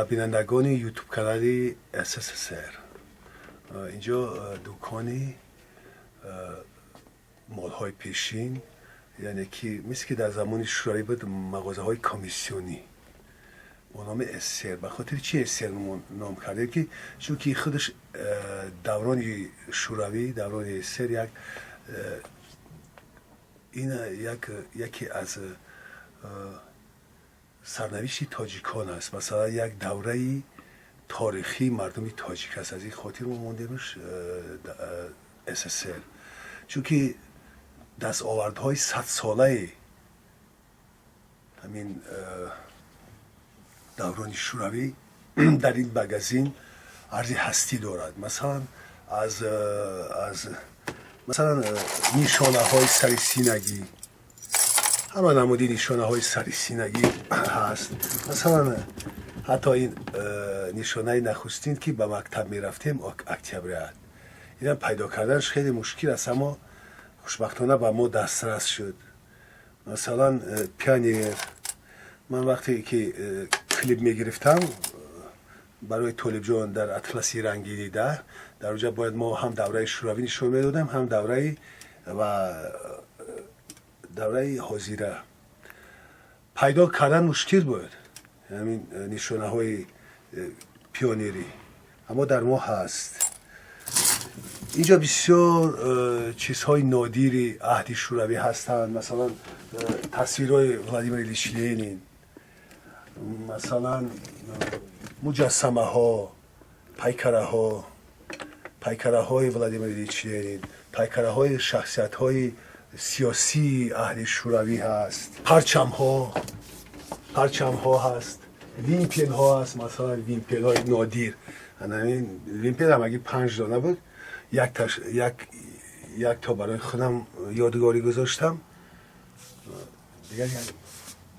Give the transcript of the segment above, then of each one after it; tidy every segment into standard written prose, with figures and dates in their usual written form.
و بینندگان یوتیوب کانال SSSR. اینجا دکانی مالهای پیشین، یعنی که مثل که در زمان شوروی بود مغازه های کمیسیونی با نام اسر. به خاطر چی اسر نام کرده؟ که چون که خودش دوران شوروی، دوران اسر یکی از سرنوشت تاجیکان است. مثلا یک دوره تاریخی مردم تاجیک است، از این خاطر مونده روش SSR. چون که دستاوردهای 100 ساله همین دوران شوروی در این مگزین عرض هستی دارد. مثلا از نشانه های سر سینگی، همه نمودی نشانه های سر سینگی هست. مثلا حتی این نشانه نخستین که به مکتب می رفتیم اکتبریت، این پیدا کردنش خیلی مشکل است، اما خوشبختانه به ما دسترس شد. مثلا پیانیر، من وقتی که کلیپ می گرفتم برای طالب جان در اطلسی رنگی 10، در اونجا باید ما هم دوره شوروی نشون میدادم، هم دوره حاضره. پیدا کردن مشکل بود همین نشانه های پیونیری، اما در ما هست. اینجا بسیار چیزهای نادیری عهد شوروی هستند. مثلا تصویرهای ولادیمیر ایلیچ لنین، مثلا مجسمه ها، پیکره های ولادیمیر ایلیچ لنین، پیکره های شخصیت های سیاسی عهد شوروی هست. پرچم ها هست، ویمپل ها هست. مثلا ویمپل های نادیر، این ویمپل هم اگه 5 دانه بود، یک تا برای خودم یادگاری گذاشتم،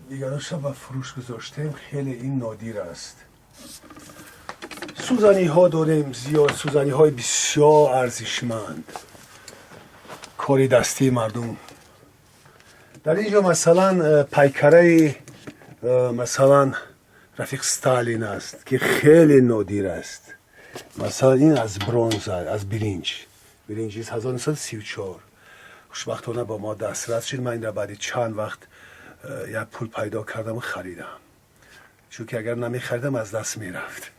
دیگرش هم به فروش گذاشتم. خیلی این نادیر است. سوزنی ها داریم زیاد، سوزنی های بسیار ارزشمند، کاری دستی مردم. در اینجا مثلا پیکره مثلا رفیق ستالین است که خیلی نادیر است. مثلا این از برنز، از برنج 1934. خوشبختانه با ما دسترس شد. من این را بعد چند وقت یک پول پیدا کردم و خریدم، چون که اگر نمی خریدم از دست می رفت.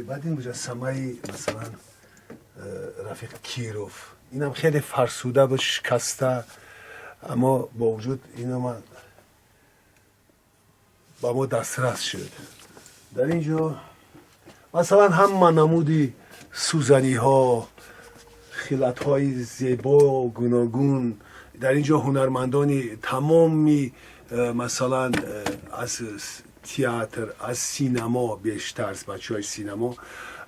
بعد این مجسمه مثلا رفیق کیروف، اینم خیلی فرسوده و شکسته، اما با وجود اینا من با ما دسترس شد. در اینجا مثلا هم نمودی سوزنی ها، خلعت های زیبا و گوناگون. در اینجا هنرمندانی تمامی مثلا از تئاتر، از سینما، بیشتر از بچه های سینما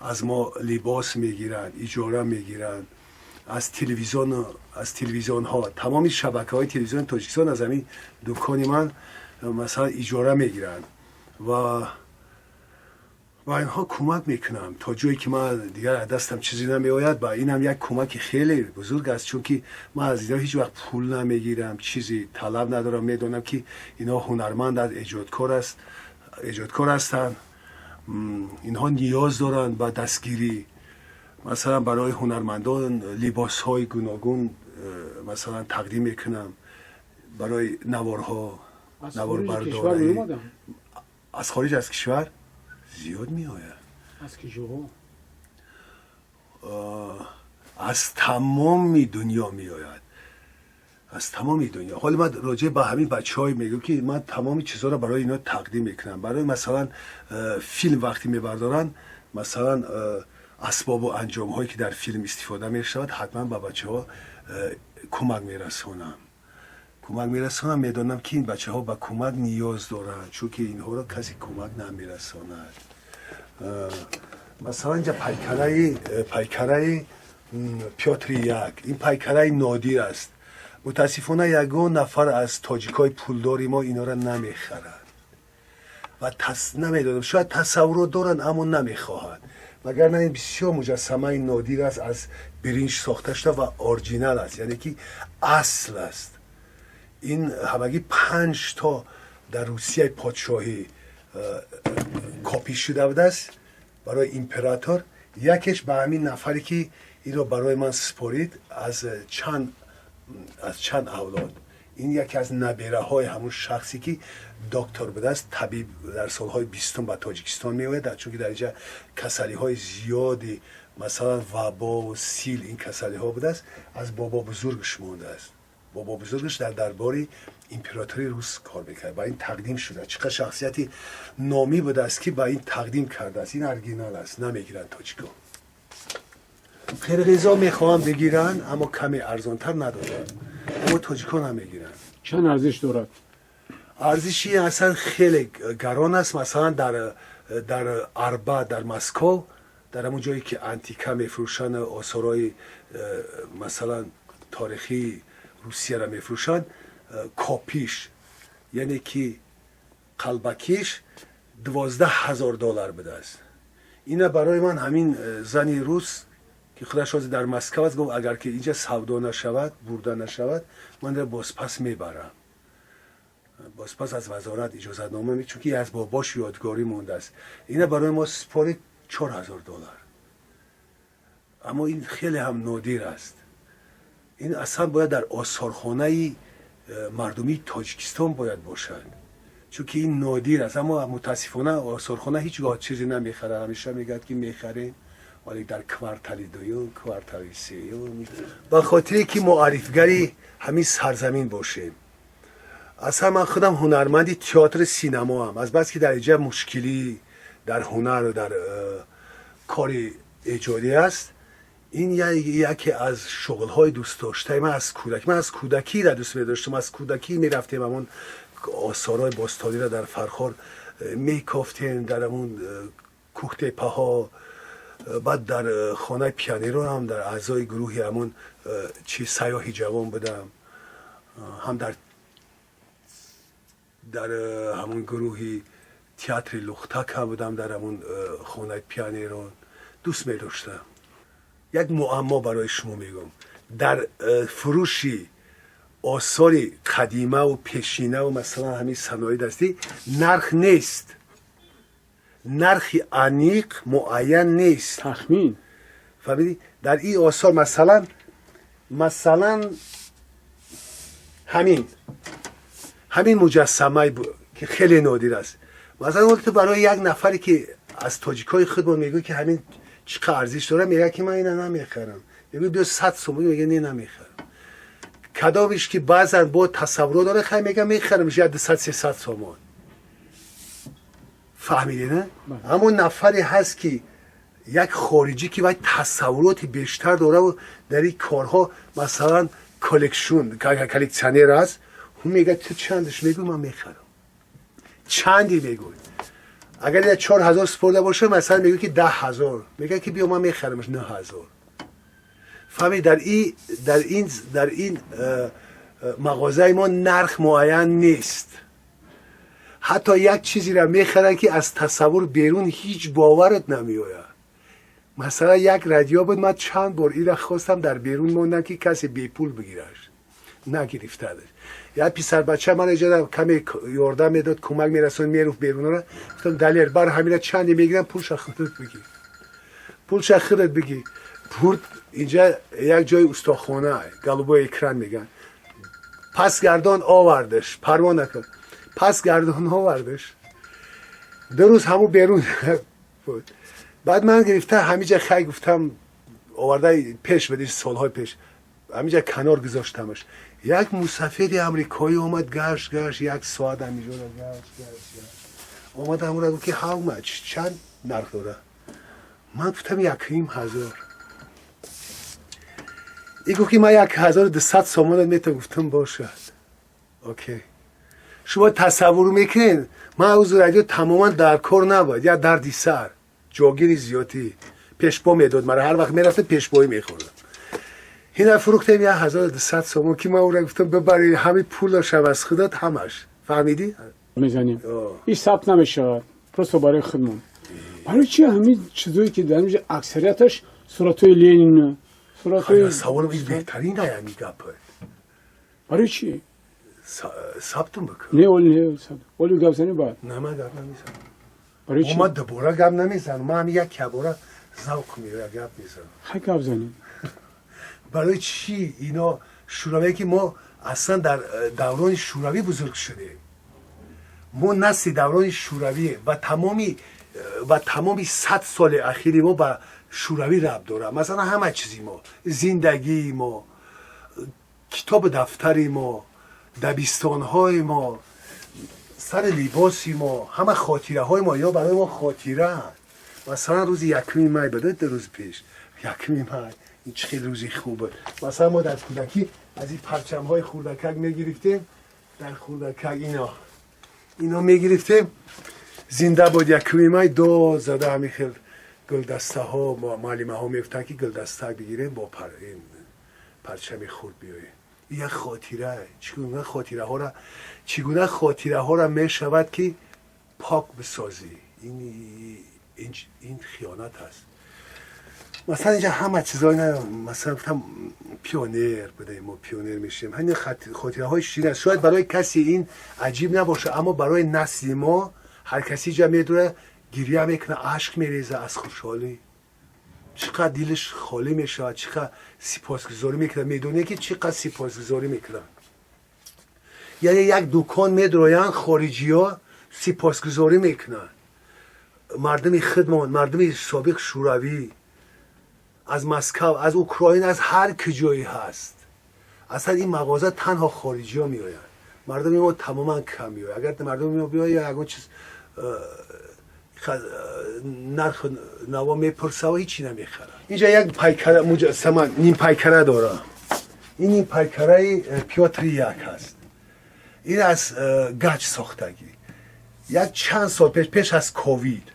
از ما لباس میگیرن، اجاره میگیرن. از تلویزیون ها، تمامی شبکه های تلویزیون تاجیکستان از همین دکان من مثلا اجاره میگیرن و اینها کمک میکنم تا جایی که من دیگر دستم چیزی نمیآید. با این هم یک کمک خیلی بزرگ است، چون که من از اینها هیچ وقت پول نمیگیرم، چیزی طلب ندارم. میدونم که اینا هنرمند است، ایجادکار هستند، اینها نیاز دارن به دستگیری. مثلا برای هنرمندان لباس های گوناگون مثلا تقدیم میکنم، برای نوارها، نوار برداری. از خارج از کشور زیاد می آید. از کجاها؟ از تمام دنیا می آید، از تمام دنیا. حالا من راجع به همین بچه های میگم که من تمامی چیزها را برای اینا تقدیم میکنم. برای مثلا فیلم وقتی میبردارن، مثلا اسباب و انجام هایی که در فیلم استفاده میشود، حتما به بچه ها کمک میرسونم. میدونم که این بچه ها به کمک نیاز دارند، چون که اینها را کسی کمک نمیرساند. مثلا اینجا پیکره پیاتر یک، این پیکره نادیر است. متاسفانه یگان نفر از تاجیکای پولداری ما اینا را نمیخرند و نمیدونم، شاید تصورات دارن اما نمیخواهند. وگرنه این بسیار مجسمه نادیر است، از برنج ساخته شده و اورجینال است، یعنی که اصل است. این همگی 5 تا در روسیه پادشاهی کپی شده بود است برای امپراتور. یکیش به همین نفری که این رو برای من سپرید از چند اولاد. این یکی از نبیره های همون شخصی که دکتر بوده است، طبیب در سالهای 20 به تاجیکستان میآید، چون که در اینجا کسلی های زیادی مثلا وبا و سیل این کسلی ها بوده است، از بابا بزرگش مونده است. بابا بزرگش در درباری امپراتوری روس کار میکرد، با این تقدیم شده. چقدر شخصیتی نامی بوده است که با این تقدیم کرده است. این اورجینال است، نمیگیرن تاجیکا. قرقیزا میخواهم بگیرن اما کمی ارزانتر ندارن، اما تاجیکا نمیگیرن. چند ارزش دارد؟ ارزشی اصلا خیلی گران است. مثلا در اربا در مسکو، در همون جایی که انتیکا میفروشن، آثارهای مثلا تاریخی روسیه را میفروشن، کاپیش یعنی که قلبکیش $12,000 بده است. اینه برای من همین زنی روس که خودش در مسکو است گفت اگر که اینجا سودا نشود، برده نشود، من در بازپس میبرم. بازپس از وزارت اجازت نامه می، چون که از باباش یادگاری مونده است. اینه برای ما سپارید $4,000. اما این خیلی هم نادر است. این اصلا باید در آثارخانه مردمی تاجیکستان باید باشد، چون که این نادر است. اما متاسفانه آثارخانه هیچگاه چیزی نمیخره. همیشه میگه که میخریم ولی در کوارتل دوم، کوارتل سوم، به خاطر که معرفگری همین سرزمین باشیم. اصلا من خودم هنرمندی تئاتر سینما هم، از بس که در اینجا مشکلی در هنر و در کار ایجادی است. این یکی از شغل‌های دوست داشته من از کودکی را دوست داشتم. از کودکی میرفتیم همون آثارهای باستانی را در فرخار میکافتیم، در همون کوخت پاها. بعد در خانه پیانیرو هم در اعضای گروهی همون سیاحی جوان بودم، هم در همون گروهی تئاتر لختک هم بودم، در همون خانه پیانیرو دوست می داشتم. یک معما برای شما میگم، در فروشی آثار قدیمه و پیشینه و مثلا همین صنایع دستی نرخ نیست، نرخی عمیق معین نیست، تخمین. فهمیدی؟ در این آثار مثلا همین مجسمه که خیلی نادر است، مثلا وقتی برای یک نفری که از تاجیکای خودمون میگه که همین چقدر ارزش داره، میگه که من اینو نمیخرم، میگه بیا 100 تومان، میگه نه نمیخرم. کدامش که بعضا با تصور داره خیلی میگه میخرم، میشه 200-300 تومان. فهمیدی نه؟ اما نفری هست که یک خارجی که باید تصوراتی بیشتر داره و در این کارها مثلا کلکشنر است، اون میگه تو چندش؟ میگو من میخرم. چندی میگو؟ اگر یه 4,000 سپرده باشه مثلا میگه که 10,000، میگه که بیا من میخرمش 9,000. فهمید؟ در این مغازه ما نرخ معین نیست. حتی یک چیزی را میخرن که از تصور بیرون هیچ باورت نمیآید. مثلا یک رادیو بود، من چند بار این را خواستم در بیرون موندم که کسی بی پول بگیرش، نگرفتهش. یا پسر بچه من اجازه کمی یاردم میداد، کمک میرسون میرفت بیرون را. گفتم دلیر بر همین چندی میگیرم، پولش خودت بگیر، پولش خودت بگیر. پورت اینجا یک جای استخوانه گلوبای اکران میگن، پس گردان آوردش، پروا نکن، پس گردان آوردش. 2 روز همو بیرون بود. بعد من گرفته همینجا خیلی گفتم آورده پیش بدیش، سالهای پیش همینجا کنار گذاشتمش. یک مسافری امریکایی اومد، گشت 1 ساعت همینجا گشت اومد همون گفت که how much، چند نرخ داره؟ من گفتم 1,500. ای گفت که من 1,200 تومان میتونم. گفتم باشد، اوکی. شما تصور میکنین من از رادیو تماما در کار نبود، یا دردی سر، جاگیری زیادی، پیشپا میداد مرا، هر وقت میرفته پیشپایی میخوردم. این فروختم 1,200 تومان که من اون را گفتم ببری، همین پول شب از خودت همش. فهمیدی؟ میزنیم این ثبت نمیشه، پروسو برای خودمون. برای چی همین چیزایی که در اینجا اکثریتش صورتای لنین، صورتای سوال این بهترین نه میگه. برای چی؟ ثبتون بکن. نه اولی ثبت. اولی گفتنی بعد. نه من گفتم نیست. برای چی؟ ما دوباره گپ نمیزنم، ما هم یک باره ذوق میره گپ میزنم. خیلی گپ زنیم. برای چی اینا شوروی که ما اصلا در دوران شوروی بزرگ شدیم، ما نسل دوران شوروی و تمامی 100 سال اخیری ما به شوروی ربط داره. مثلا همه چیزی ما، زندگی ما، کتاب دفتری ما، دبستان های ما، سر لباسی ما، همه خاطره های ما یا برای ما خاطره هست. مثلا روز 1 می بده 2 روز پیش 1 می این چه خیلی روزی خوبه. مثلا ما در کودکی از این پرچم های خوردکک میگرفتیم، در خوردکک اینا میگرفتیم، زنده بود 1 می دو زده همین خیلی گلدسته ها معلمه ها میفتن که گلدسته بگیریم با این پرچم خورد بیاییم. این یک خاطره، چگونه خاطره ها را می شود که پاک بسازی. این خیانت هست. مثلا اینجا همه چیزایی نه، مثلا گفتم پیونر بدهیم، ما پیونر میشیم، همین خاطره های شیرین است. شاید برای کسی این عجیب نباشه، اما برای نسل ما هر کسی جا میدونه گریه میکنه، عشق میریزه از خوشحالی، چقدر دلش خالی میشه، چقدر سپاسگزاری میکنه. میدونه که چقدر سپاسگزاری میکنه. یعنی یک دکان میدروین خارجی ها سپاسگزاری میکنن، مردم خدمات، مردم سابق شوروی از مسکو، از اوکراین، از هر کجایی هست. اصلا این مغازه تنها خارجی ها میآین، مردم ما تماما کم میآین. اگر مردم ما بیاین اگه چیز نرخ نوا میپرسه و هیچی نمیخره. اینجا یک پیکره مجسمه نیم پیکره داره. این نیم پیکره پیاتر یک هست. این از گچ ساختگی. یک چند سال پیش از کووید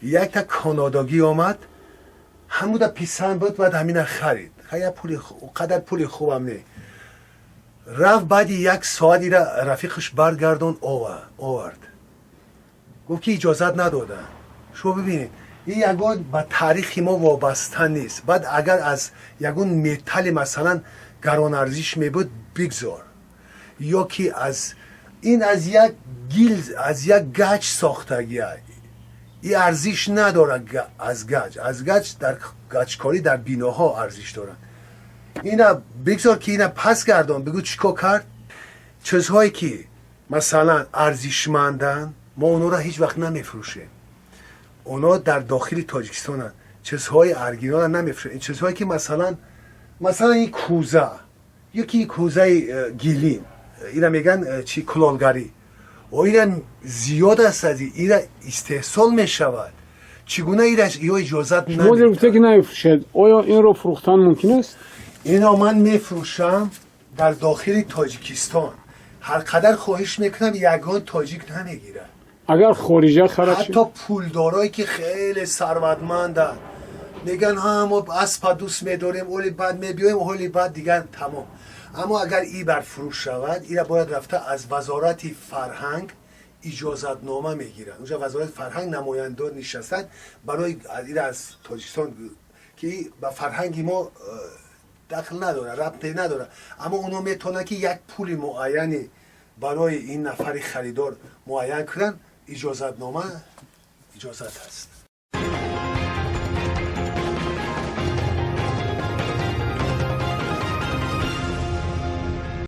یک تا کاناداگی آمد، همون دا پیسن بود، بعد همین خرید. خیلی قدر پول خوبم نه. رفت بعد 1 ساعت را رفیقش برگردون آورد. گفت که اجازت ندادن. شما ببینید این یگان با تاریخ ما وابسته نیست. بعد اگر از یگان متل مثلا گران ارزش می بود بگذار، یا که از یک گیلز، از یک گچ ساختگی، این ارزش نداره. از گچ در گچکاری در بیناها ارزش داره. اینا بگذار که اینا پس گردان. بگو چیکار کرد؟ چیزهایی که مثلا ارزشمندن ما اونا را هیچ وقت نمیفروشیم. اونا در داخل تاجیکستان چیزهای ارگینال نمیفروشیم. این چیزهایی که مثلا این کوزه، یکی کوزه گیلین، اینا میگن چی کلالگری، و اینا زیاد است، از اینا استحصال میشود. چگونه اینا اجازت نمیده؟ شما گفته که نمیفروشید، آیا این رو فروختن ممکن است؟ اینا من میفروشم در داخل تاجیکستان. هر قدر خواهش میکنم یگان تاجیک نمیگیرن. اگر خارجی خرید، حتی پولدارایی که خیلی ثروتمندن میگن ما اسب دوست میداریم، اولی بعد میبیایم، اولی بعد دیگه تمام. اما اگر این بر فروش شود، این باید رفته از وزارت فرهنگ اجازت نامه میگیرن. اونجا وزارت فرهنگ نمایندگان نشستن برای این از تاجیکستان که با فرهنگ ما دخل نداره، ربطی نداره، اما اونا میتونه که یک پول معینی برای این نفر خریدار معین کنن. اجازت نامه اجازت هست.